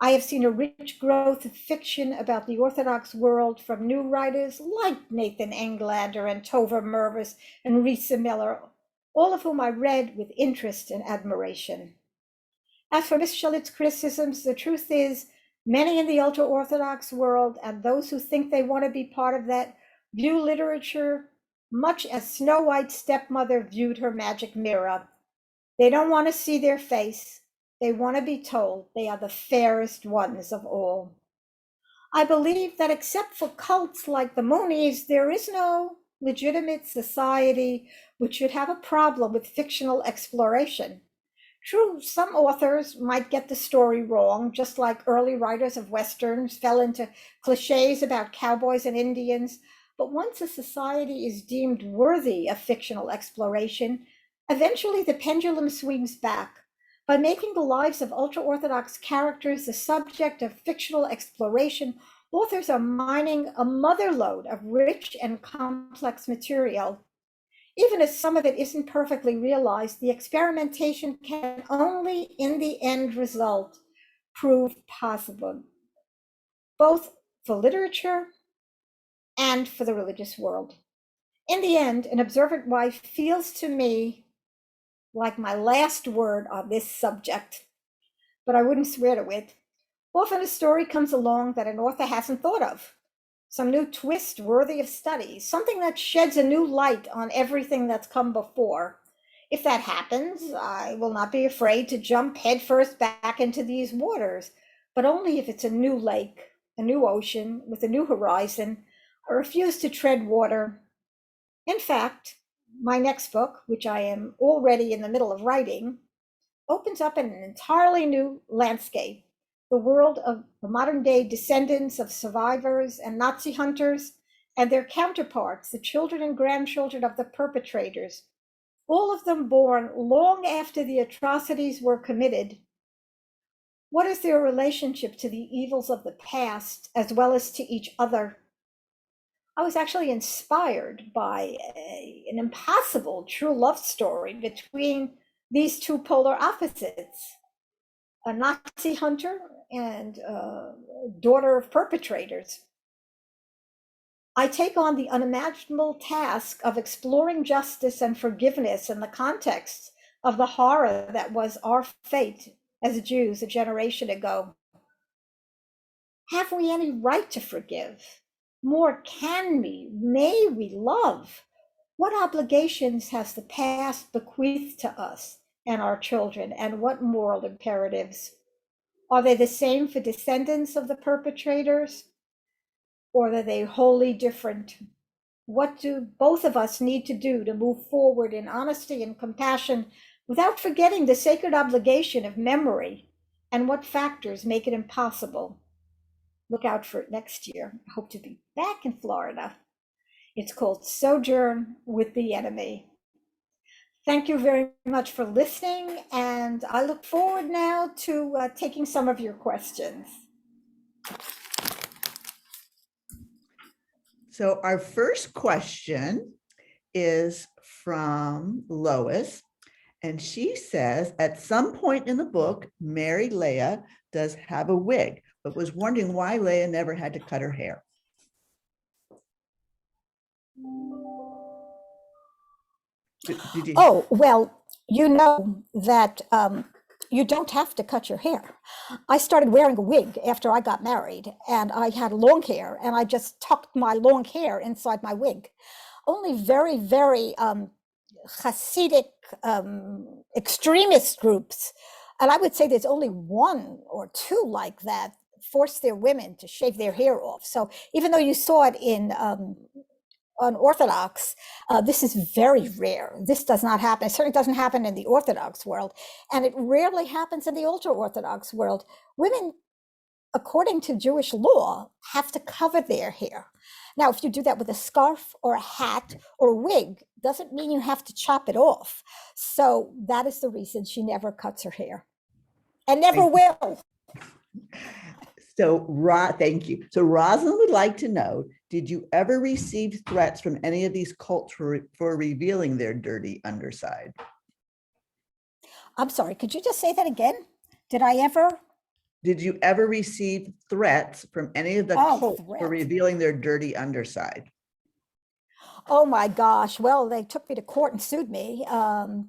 [SPEAKER 4] I have seen a rich growth of fiction about the Orthodox world from new writers like Nathan Englander and Tova Mervis and Risa Miller, all of whom I read with interest and admiration. As for Miss Shalit's criticisms, the truth is, many in the ultra-Orthodox world and those who think they want to be part of that view literature much as Snow White's stepmother viewed her magic mirror. They don't want to see their face. They want to be told they are the fairest ones of all. I believe that except for cults like the Moonies, there is no legitimate society which should have a problem with fictional exploration. True, some authors might get the story wrong, just like early writers of Westerns fell into cliches about cowboys and Indians. But once a society is deemed worthy of fictional exploration, Eventually, the pendulum swings back. By making the lives of ultra-Orthodox characters the subject of fictional exploration, authors are mining a motherlode of rich and complex material. Even as some of it isn't perfectly realized, the experimentation can only, in the end result, prove possible, both for literature and for the religious world. In the end, An Observant Wife feels to me like my last word on this subject, but I wouldn't swear to it. Often a story comes along that an author hasn't thought of, some new twist worthy of study, something that sheds a new light on everything that's come before. If that happens, I will not be afraid to jump headfirst back into these waters, but only if it's a new lake, a new ocean with a new horizon. I refuse to tread water. In fact, my next book, which I am already in the middle of writing, opens up in an entirely new landscape, the world of the modern day descendants of survivors and Nazi hunters and their counterparts, the children and grandchildren of the perpetrators, all of them born long after the atrocities were committed. What is their relationship to the evils of the past as well as to each other? I was actually inspired by an impossible true love story between these two polar opposites, a Nazi hunter and a daughter of perpetrators. I take on the unimaginable task of exploring justice and forgiveness in the context of the horror that was our fate as Jews a generation ago. Have we any right to forgive? More can we, may we love? What obligations has the past bequeathed to us and our children, and what moral imperatives? Are they the same for descendants of the perpetrators, or are they wholly different? What do both of us need to do to move forward in honesty and compassion without forgetting the sacred obligation of memory, and what factors make it impossible? Look out for it next year. I hope to be back in Florida. It's called Sojourn with the Enemy. Thank you very much for listening, and I look forward now to taking some of your questions.
[SPEAKER 1] So our first question is from Lois, and she says, at some point in the book, Mary Leah does have a wig, but was wondering why Leah never had to cut her hair. Did you?
[SPEAKER 4] Oh, well, you know that you don't have to cut your hair. I started wearing a wig after I got married, and I had long hair, and I just tucked my long hair inside my wig. Only very, very Hasidic extremist groups, and I would say there's only one or two like that, force their women to shave their hair off. So even though you saw it in on Orthodox, this is very rare. This does not happen. It certainly doesn't happen in the Orthodox world, and it rarely happens in the ultra-Orthodox world. Women, according to Jewish law, have to cover their hair. Now, if you do that with a scarf or a hat or a wig, doesn't mean you have to chop it off. So that is the reason she never cuts her hair, and never will.
[SPEAKER 1] So, thank you. So Rosalind would like to know, did you ever receive threats from any of these cults for revealing their dirty underside?
[SPEAKER 4] I'm sorry, could you just say that again? Did I ever?
[SPEAKER 1] Did you ever receive threats from any of the cults for revealing their dirty underside?
[SPEAKER 4] Oh my gosh. Well, they took me to court and sued me. In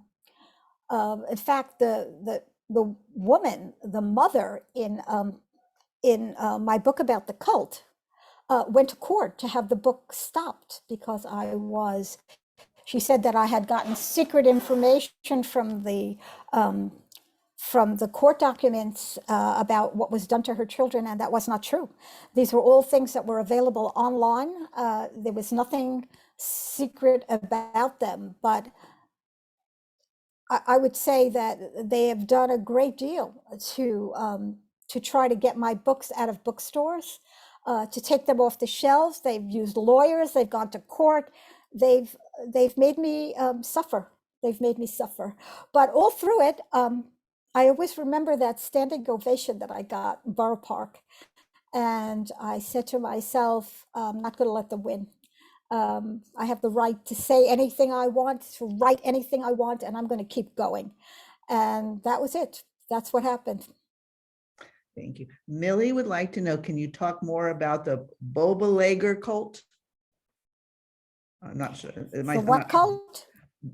[SPEAKER 4] fact, the woman, the mother in my book about the cult, went to court to have the book stopped because she said that I had gotten secret information from the court documents about what was done to her children, and that was not true. These were all things that were available online. There was nothing secret about them, but I would say that they have done a great deal to try to get my books out of bookstores, to take them off the shelves. They've used lawyers. They've gone to court. They've made me suffer. They've made me suffer. But all through it, I always remember that standing ovation that I got in Borough Park. And I said to myself, I'm not going to let them win. I have the right to say anything I want, to write anything I want, and I'm going to keep going. And that was it. That's what happened.
[SPEAKER 1] Thank you. Millie would like to know, can you talk more about the Boba Lager cult? I'm not sure.
[SPEAKER 4] The what cult?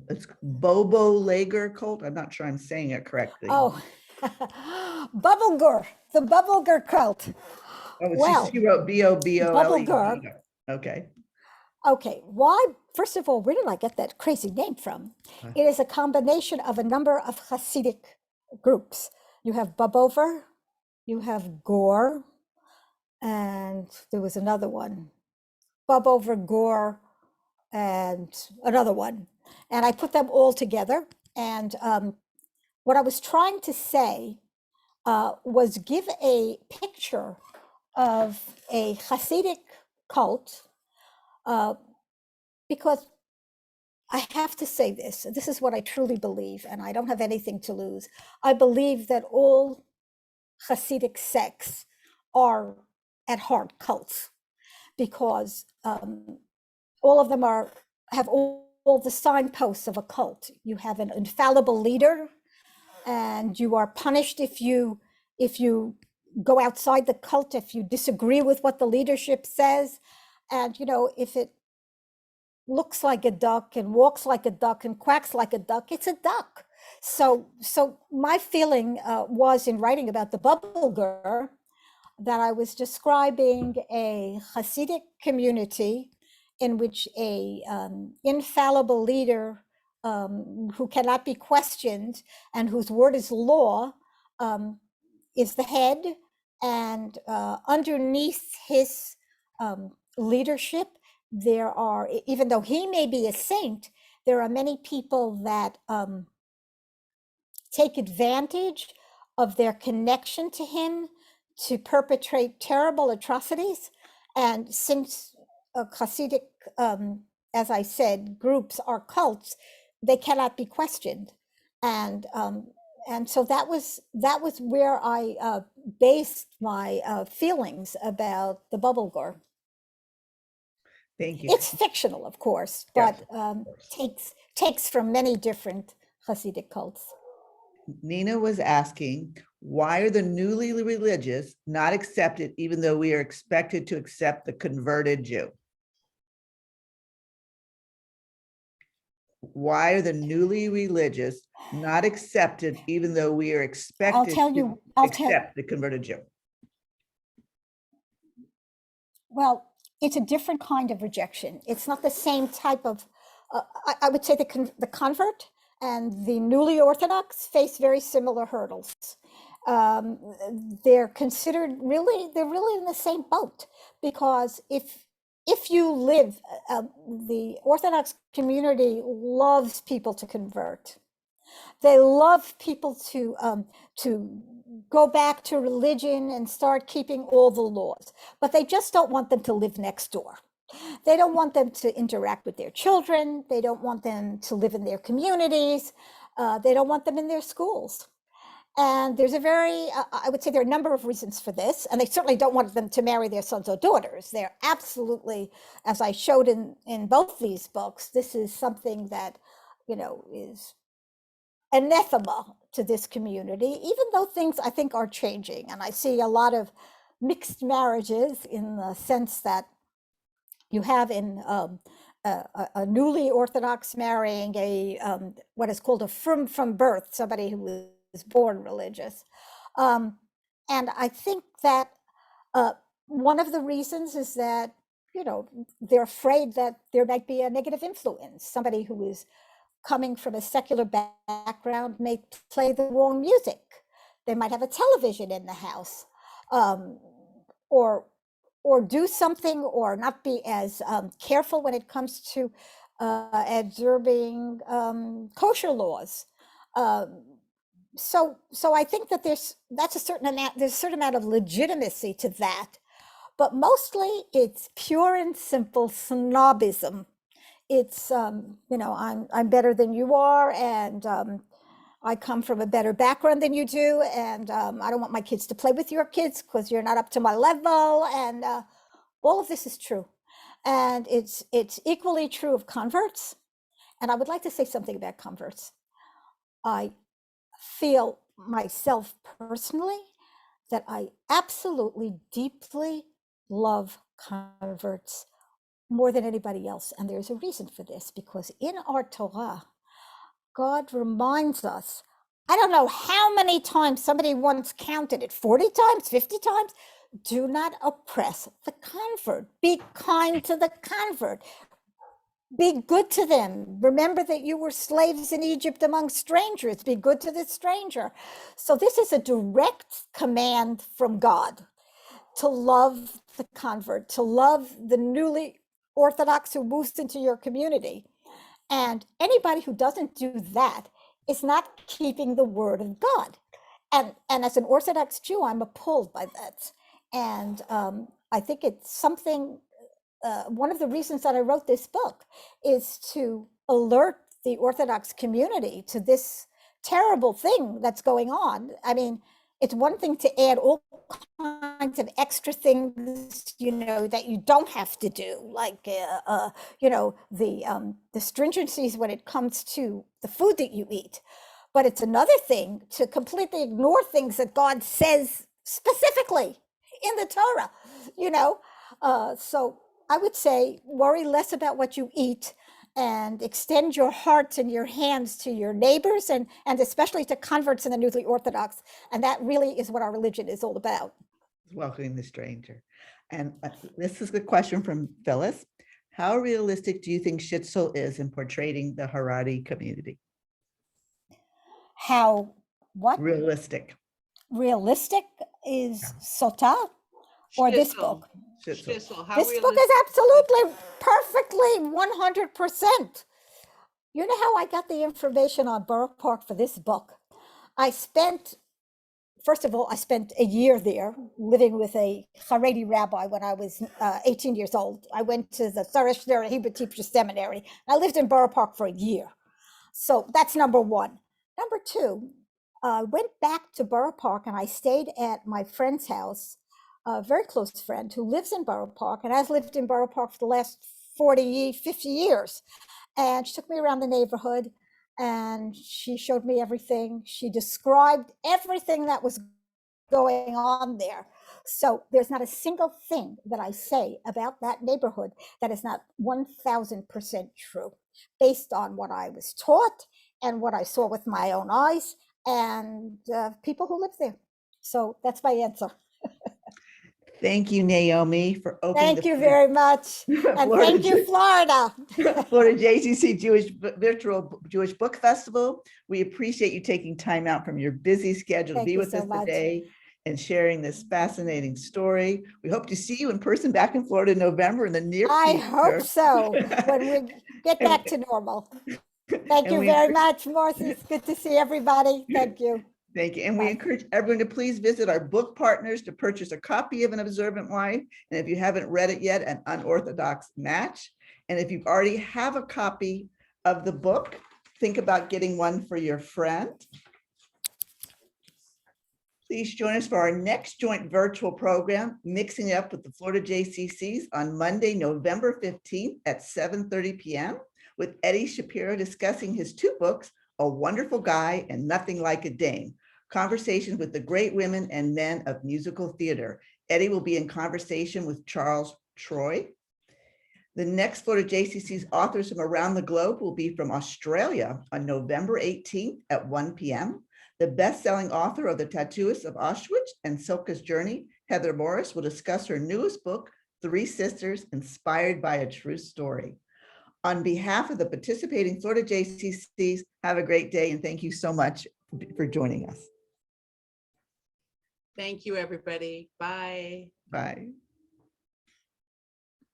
[SPEAKER 1] It's Bobo Lager cult. I'm not sure I'm saying it correctly.
[SPEAKER 4] Oh, Bubblegur, the Bubblegur cult.
[SPEAKER 1] Oh,
[SPEAKER 4] Well,
[SPEAKER 1] she wrote Boble.
[SPEAKER 4] Bubblegur.
[SPEAKER 1] Okay.
[SPEAKER 4] Okay, why? First of all, where did I get that crazy name from? It is a combination of a number of Hasidic groups. You have Bubover, you have Gore, and there was another one, Bubover, Gore, and another one. And I put them all together. And what I was trying to say was give a picture of a Hasidic cult, because I have to say this. This is what I truly believe, and I don't have anything to lose. I believe that all Hasidic sects are at heart cults, because all of them have all the signposts of a cult. You have an infallible leader, and you are punished if you go outside the cult, if you disagree with what the leadership says. And if it looks like a duck and walks like a duck and quacks like a duck, it's a duck. So my feeling was, in writing about the Bubblegur, that I was describing a Hasidic community in which a infallible leader, who cannot be questioned and whose word is law, is the head, and underneath his leadership, there are, even though he may be a saint, there are many people that take advantage of their connection to him to perpetrate terrible atrocities. And since Hasidic, as I said, groups are cults, they cannot be questioned. And so that was where I based my feelings about the Bubblegur.
[SPEAKER 1] Thank you.
[SPEAKER 4] It's fictional, of course, but takes from many different Hasidic cults.
[SPEAKER 1] Nina was asking, why are the newly religious not accepted, even though we are expected to accept the converted Jew? Why are the newly religious not accepted, even though we are expected to accept the converted Jew?
[SPEAKER 4] Well, it's a different kind of rejection. It's not the same type of, I would say the convert and the newly Orthodox face very similar hurdles. They're considered they're really in the same boat, because if you live, the Orthodox community loves people to convert. They love people to go back to religion and start keeping all the laws, but they just don't want them to live next door. They don't want them to interact with their children. They don't want them to live in their communities. They don't want them in their schools. And there's I would say there are a number of reasons for this, and they certainly don't want them to marry their sons or daughters. They're absolutely, as I showed in both these books, this is something that, is anathema to this community, even though things, I think, are changing. And I see a lot of mixed marriages, in the sense that you have in a newly Orthodox marrying what is called a frum from birth, somebody who was born religious. And I think that one of the reasons is that, they're afraid that there might be a negative influence. Somebody who is coming from a secular background may play the wrong music. They might have a television in the house, or do something, or not be as careful when it comes to observing kosher laws. So I think that there's a certain amount of legitimacy to that, but mostly it's pure and simple snobism it's I'm better than you are, and I come from a better background than you do, and I don't want my kids to play with your kids because you're not up to my level, and all of this is true, and it's equally true of converts. And I would like to say something about converts. I feel myself personally that I absolutely deeply love converts more than anybody else. And there's a reason for this, because in our Torah, God reminds us, I don't know how many times, somebody once counted it, 40 times, 50 times, do not oppress the convert. Be kind to the convert. Be good to them. Remember that you were slaves in Egypt among strangers. Be good to the stranger. So this is a direct command from God to love the convert, to love the newly Orthodox who moves into your community. And anybody who doesn't do that is not keeping the word of God. And as an Orthodox Jew, I'm appalled by that. And I think it's something, one of the reasons that I wrote this book is to alert the Orthodox community to this terrible thing that's going on. I mean, it's one thing to add all kinds of extra things, that you don't have to do, like, the stringencies when it comes to the food that you eat. But it's another thing to completely ignore things that God says specifically in the Torah. So I would say worry less about what you eat and extend your hearts and your hands to your neighbors, and especially to converts in the newly Orthodox. And that really is what our religion is all about.
[SPEAKER 1] Welcoming the stranger. And this is a question from Phyllis. How realistic do you think Shitzel is in portraying the Haredi community?
[SPEAKER 4] How, what?
[SPEAKER 1] Realistic.
[SPEAKER 4] Realistic is Sota or this book?
[SPEAKER 1] Shitzel.
[SPEAKER 2] Shitzel, how
[SPEAKER 4] This book
[SPEAKER 2] realistic?
[SPEAKER 4] is absolutely, perfectly, 100%. You know how I got the information on Borough Park for this book? First of all, I spent a year there living with a Haredi rabbi when I was 18 years old. I went to the Thurish Hebrew Teacher Seminary. I lived in Borough Park for a year. So that's number one. Number two, I went back to Borough Park and I stayed at my friend's house, a very close friend who lives in Borough Park and has lived in Borough Park for the last 40, 50 years. And she took me around the neighborhood and she showed me everything. She described everything that was going on there. So there's not a single thing that I say about that neighborhood that is not 1000% true, based on what I was taught and what I saw with my own eyes and people who live there. So that's my answer.
[SPEAKER 1] Thank you, Naomi, for opening.
[SPEAKER 4] Thank you very much. And thank you, Florida.
[SPEAKER 1] Florida JCC Virtual Jewish Book Festival. We appreciate you taking time out from your busy schedule to be with us today and sharing this fascinating story. We hope to see you in person back in Florida in November in the near future.
[SPEAKER 4] I hope so, when we get back to normal. Thank you very much, Marcy. It's good to see everybody. Thank you.
[SPEAKER 1] Thank you. And we encourage everyone to please visit our book partners to purchase a copy of An Observant Wife. And if you haven't read it yet, An Unorthodox Match. And if you already have a copy of the book, think about getting one for your friend. Please join us for our next joint virtual program, Mixing It Up with the Florida JCCs, on Monday, November 15th at 7:30 p.m. with Eddie Shapiro discussing his two books, A Wonderful Guy and Nothing Like a Dame, Conversations with the Great Women and Men of Musical Theater. Eddie will be in conversation with Charles Troy. The next Florida JCC's authors from around the globe will be from Australia on November 18th at 1 p.m. The best-selling author of The Tattooist of Auschwitz and Silka's Journey, Heather Morris, will discuss her newest book, Three Sisters, Inspired by a True Story. On behalf of the participating Florida JCCs, have a great day and thank you so much for joining us.
[SPEAKER 2] Thank you, everybody. Bye.
[SPEAKER 1] Bye.